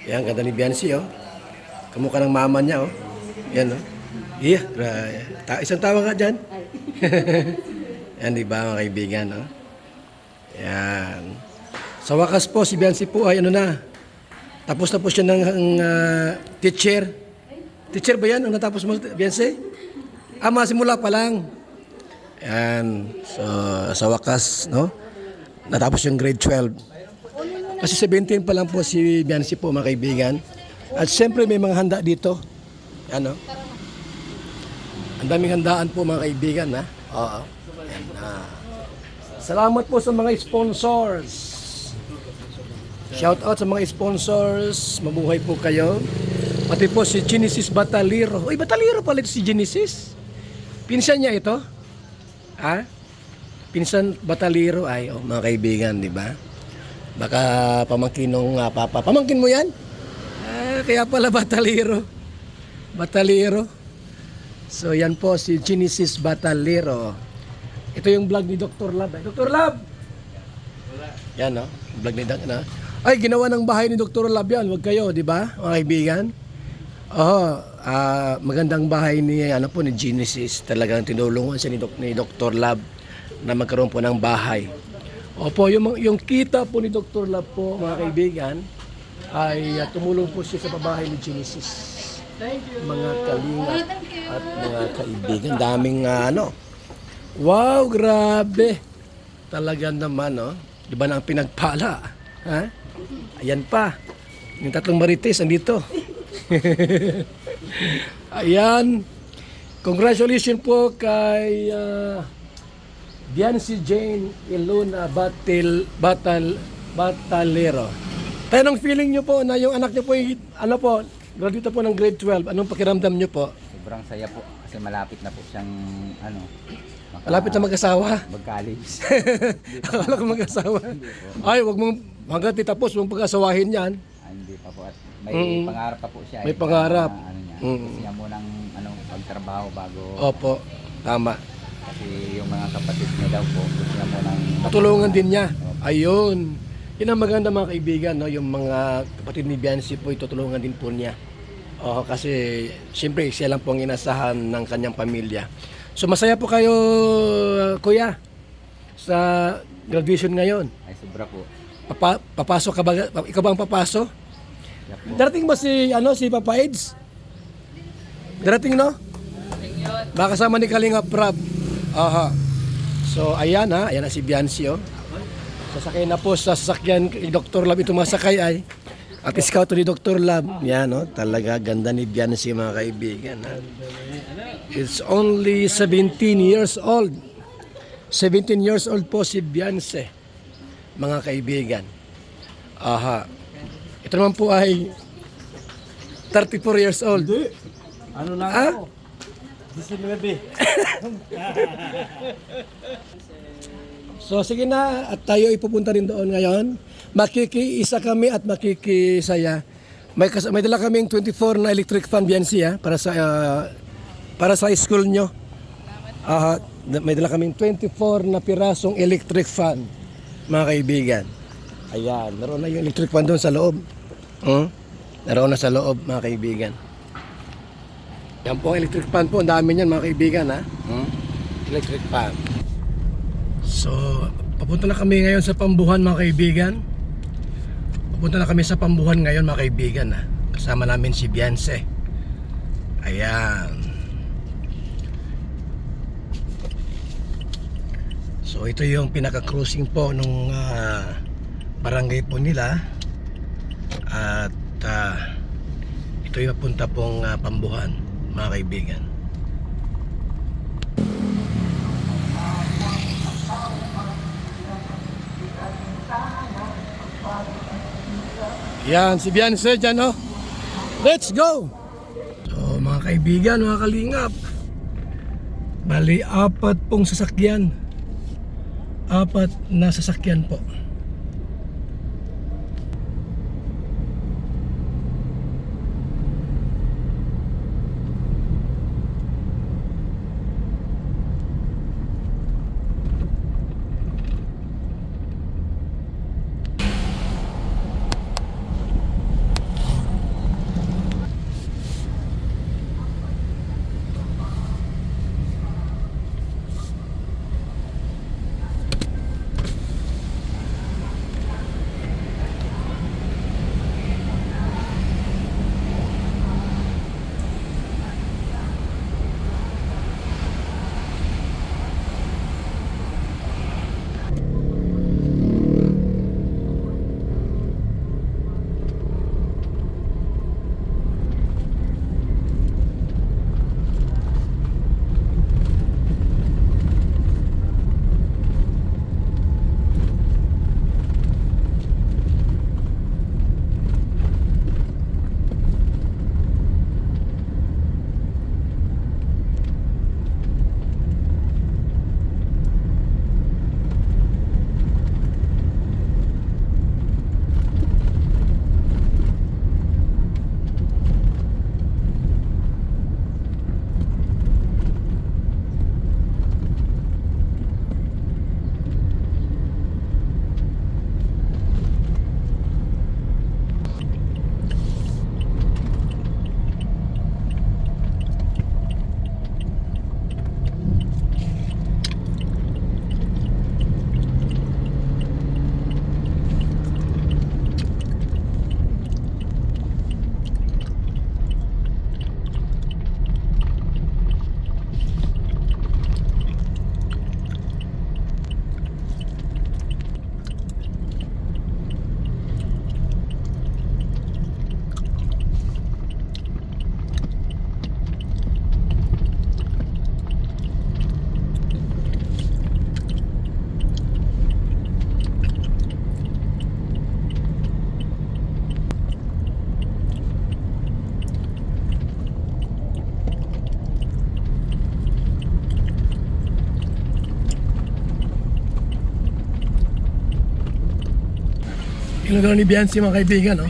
Yan, ganda ni Biancy, oh. Kamukha ng mama niya, oh. Yan, oh. Iya, isang tawa nga dyan. Yan, di ba, mga kaibigan, oh. Yan. Sa wakas po, si Biancy po ay ano na. Tapos na po siya ng teacher. Teacher ba yan? Ang natapos mo, Biancy? Masimula pa lang. Yan. So, sa wakas, no? Natapos yung grade 12. Kasi 17 pa lang po si Biancy po, mga kaibigan. At siyempre may mga handa dito. Ano? Ang daming handaan po, mga kaibigan, ha? Oo. Yan, salamat po sa mga sponsors. Shout out sa mga sponsors. Mabuhay po kayo. Pati po si Genesis Bataliro. Uy, Bataliro pala ito si Genesis. Pinsan niya ito. Ha? Pinsan Bataliro ay, oh, mga kaibigan, di ba? Baka pamangkin nung papa. Pamangkin mo yan? Kaya pala Bataliro. Bataliro. So yan po si Genesis Bataliro. Ito yung vlog ni Dr. Lab. Dr. Lab! Yan, no? Vlog ni Dr. Na. Ay, ginawa ng bahay ni Dr. Lab yan. Huwag kayo, di ba? Mga kaibigan. Magandang bahay ni, ni Genesis. Talagang tinulungan siya ni Dr. Lab na magkaroon po ng bahay. Opo, yung kita po ni Dr. Lab po, mga kaibigan, ay tumulong po siya sa pabahay ni Genesis. Thank you. Mga kalinga at mga kaibigan. Daming wow, grabe. Talaga naman, no? Di ba na ang pinagpala? Ha? Ayan pa. Yung tatlong marites, andito. Ayan. Congratulations po kay Biancy Jane Iluna Batalero. Tayo ng feeling nyo po na yung anak nyo po, graduate po ng grade 12. Anong pakiramdam nyo po? Sobrang saya po kasi malapit na po siyang Malapit na mag-asawa. mag-college. Akala ko mag-asawa. Ay, wag mong hanggang titapos mong pag-asawahin yan. Hindi pa po at may pangarap pa po siya. May pangarap. Gusto niya munang pagtrabaho bago. Opo, tama. Kasi yung mga kapatid niya daw po gusto niya munang Patulungan din niya. Ayun. Yun ang maganda, mga kaibigan, no? Yung mga kapatid ni Biancy po, itutulungan din po niya. Kasi siyempre siya lang po ang inasahan ng kanyang pamilya. So masaya po kayo, kuya, sa graduation ngayon. ay sobra po. Papasok ka ba? Ikaw ba ang papasok? Siya po. Darating ba si Papa Eds? Darating, no? Baka kasama ni Kalinga Prab. Aha. So ayan, ayan na si Biancy, oh. Sasakay na po sa sasakyan ni Dr. Lab ito masakay ay. At scout ni Dr. Lab. Yan, no? Talaga ganda ni Biancy, mga kaibigan. It's only 17 years old. 17 years old po si Biancy, mga kaibigan. Aha. Ito naman po ay 34 years old. Ano na ako? 19. So sige na, at tayo ipupunta rin doon ngayon. Makikiisa kami at makikisaya. May dala kaming 24 na electric fan, Biancy, para sa school nyo. May dala kaming 24 na pirasong electric fan, mga kaibigan. Ayan, naroon na yung electric fan doon sa loob. Naroon na sa loob, mga kaibigan. Yan po ang electric fan po. Ang dami niyan, mga kaibigan, electric fan. So, papunta na kami ngayon sa Pambuhan, mga kaibigan. Papunta na kami sa Pambuhan ngayon, mga kaibigan. Kasama namin si Biancy. Ayan. So, ito yung pinaka-cruising po nung barangay po nila. At ito yung papunta pong Pambuhan, mga kaibigan. Yan, si Biancy dyan, oh. Let's go! So, mga kaibigan, mga kalingap, bali, 4 pong sasakyan. 4 na sasakyan po. Kinagawa ni Biancy mga kaibigan, no?